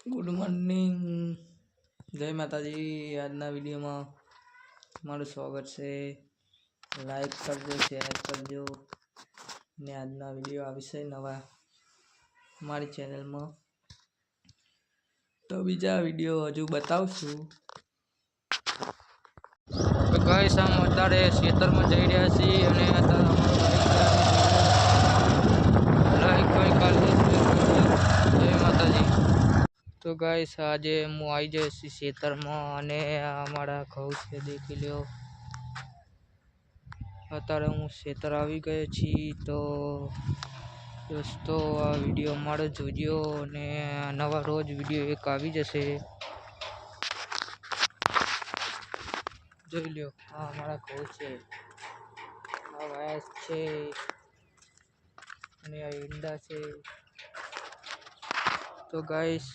Good morning, जय माताजी। आजना video में मारू स्वागत है। लाइक करजो, शेर करजो ने आजना वीडियो आवशे नवा मारी चेनल में। तो बीजा वीडियो हजू बतावशु। तो गाइस हम अत्यारे खेतर में जई रह्या छीए अने अत्यारे लाइक कर दो, जय माताजी। तो गाइस आज हूँ आई जाइश खेतर में अमारा घऊ से देखी लो। अत्यारे हूँ खेतर आई गयो छी। तो दोस्तों आ वीडियो अमारो जोजो ने नवा रोज वीडियो एक आई जशे। જોઈ લ્યો આ અમારા ઘઉં છે, આ વાયસ છે અને આ ઈંડા છે। તો ગાઈસ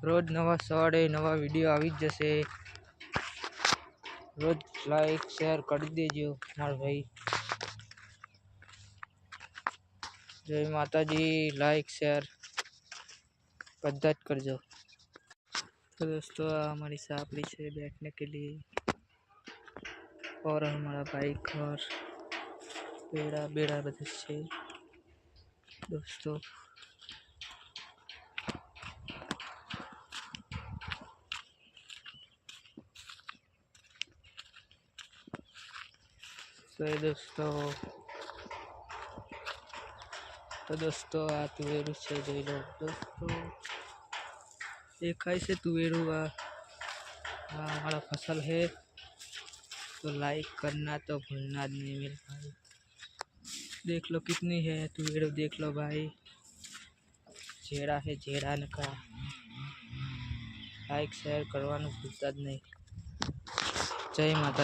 રોજ નવા સવારે નવા વિડીયો આવી જ જશે। रोज लाइक शेयर कर दीजिए मार भाई। जय माता जी। लाइक शेयर बधा करजो। तो दोस्तों हमारी सापड़ी से बैठने के लिए और हमारा बाइक और बेड़ा बेड़ा बधे से दोस्तों। तो दोस्तों आ तुवेरू से जोई लो दोस्तों, देखाई से तुवेरू आ हमारा फसल है। तो लाइक करना तो भूलना नहीं मेरे भाई। देख लो कितनी है तुवेरू, देख लो भाई। जेड़ा है जेड़ा का लाइक शेयर करवाना भूलता नहीं। जय माता।